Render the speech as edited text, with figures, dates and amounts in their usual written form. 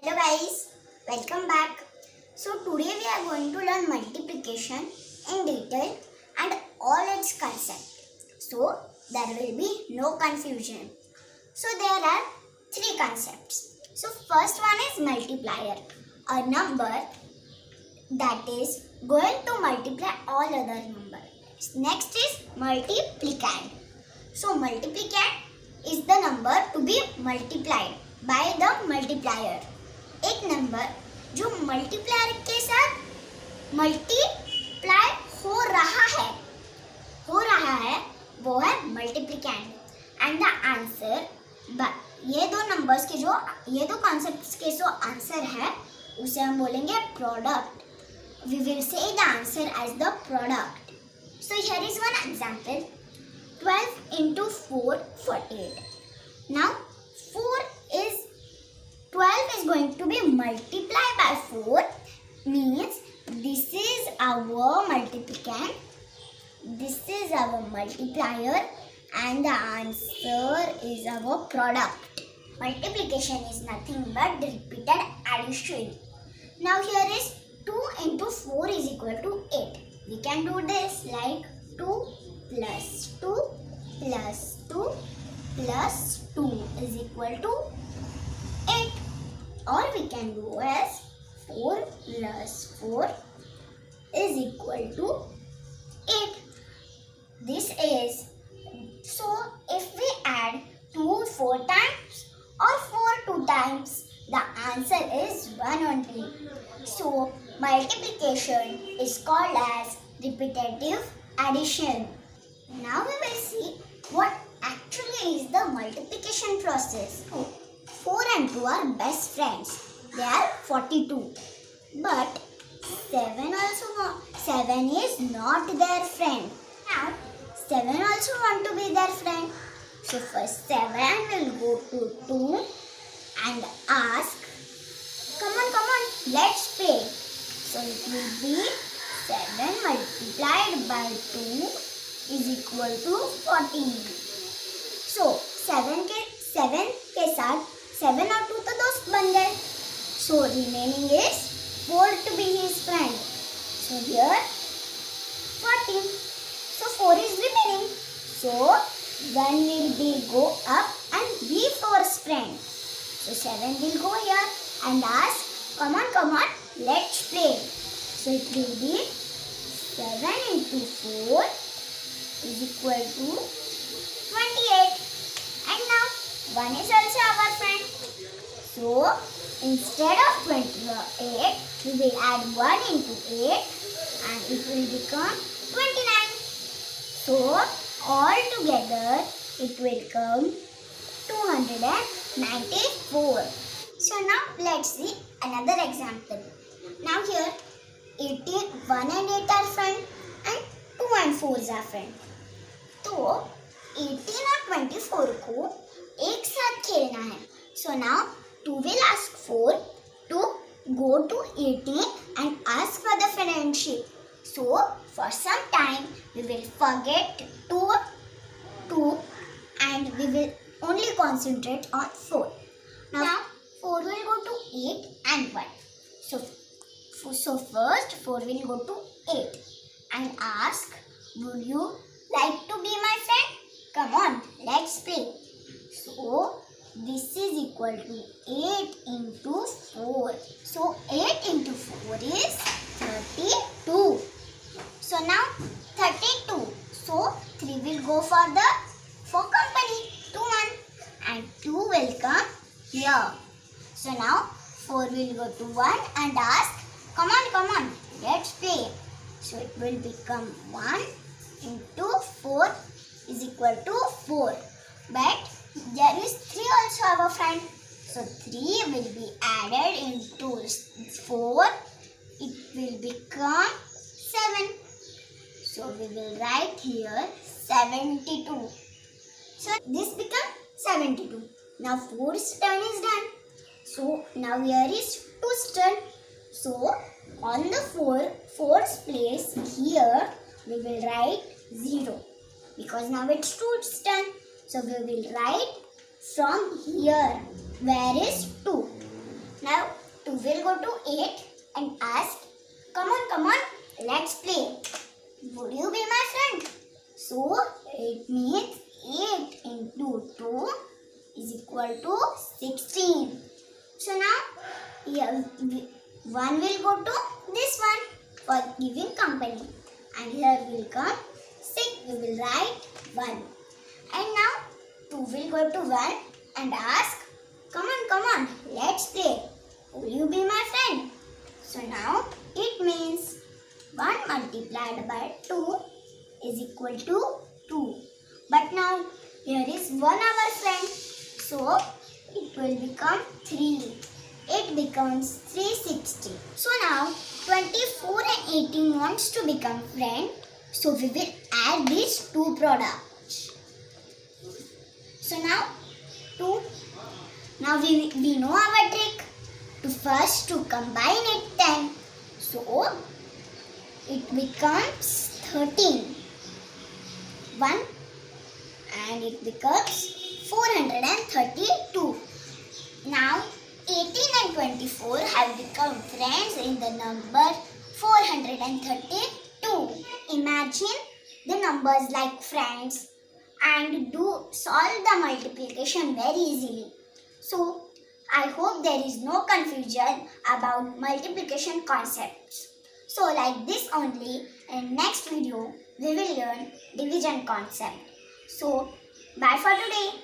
Hello guys, welcome back. So today we are going to learn multiplication in detail and all its concepts. So there will be no confusion. So there are three concepts. So first one is multiplier, a number that is going to multiply all other numbers. Next is multiplicand. So multiplicand is the number to be multiplied by the multiplier. एक number जो multiplier के साथ multiply हो रहा है वो है मल्टीप्लिकेंड and the answer ये दो कॉन्सेप्ट्स के जो आंसर है उसे हम बोलेंगे product. We will say the answer as the product. So here is one example. 12 into 4 48. Now 12 is going to be multiplied by 4, means this is our multiplicand, this is our multiplier and the answer is our product. Multiplication is nothing but repeated addition. Now here is 2 into 4 is equal to 8. We can do this like 2 plus 2 plus 2 plus 2 is equal to 8. Or we can do as 4 plus 4 is equal to 8. This is, so if we add 2 4 times or 4 2 times, the answer is 1 only. So multiplication is called as repetitive addition. Now we will see what actually is the multiplication process. 4 and 2 are best friends. They are 42. But 7 is not their friend. Now 7 also want to be their friend. So first 7 will go to 2 and ask, come on, let's play. So it will be 7 multiplied by 2 is equal to 14. So 7 के साथ 7 और 2 तो दोस्त बन गए. So remaining is 4 to be his friend. So here 14. So 4 is remaining. So 1 will be go up and be 4's friend. So 7 will go here and ask, come on, let's play. So it will be 7 into 4 is equal to 28. And now 1 is also our friend. So instead of 28, we will add 1 into 8 and it will become 29. So all together it will come 294. So now let's see another example. Now here 1 and 8 are friend and 2 and 4 are friend. तो 18 और 24 को एक साथ खेलना है. So now 2 will ask 4 to go to 18 and ask for the friendship. So for some time we will forget 2 and we will only concentrate on 4. Now 4 will go to 8 and 1. So first 4 will go to 8 and ask, would you like to be my friend? Come on, let's play. So this is equal to 8 into 4. So 8 into 4 is 32. So now 32. So 3 will go for company to 1 and 2 will come here. So now 4 will go to 1 and ask, come on, let's play. So it will become 1 into 4 is equal to 4. But there is 3 also our friend. So 3 will be added into 4. It will become 7. So we will write here 72. So this becomes 72. Now 4's turn is done. So now here is 2's turn. So on the 4's place here we will write 0. Because now it's 2's turn. So we will write from here where is 2. Now will go to 8 and ask, come on, let's play. Would you be my friend? So it means 8 into 2 is equal to 16. So now here 1 will go to this one for giving company. And here will come 6, we will write 1. And now 2 will go to 1 and ask, come on, let's play. Will you be my friend? So now it means 1 multiplied by 2 is equal to 2. But now here is 1 our friend. So it will become 3. It becomes 360. So now 24 and 18 wants to become friend. So we will add these two products. So now 2. Now we know our trick. To combine it 10. So it becomes 13. 1 and it becomes 432. Now 18 and 24 have become friends in the number 432. Imagine the numbers like friends and solve the multiplication very easily. So I hope there is no confusion about multiplication concepts. So like this only, in next video we will learn division concept. So bye for today.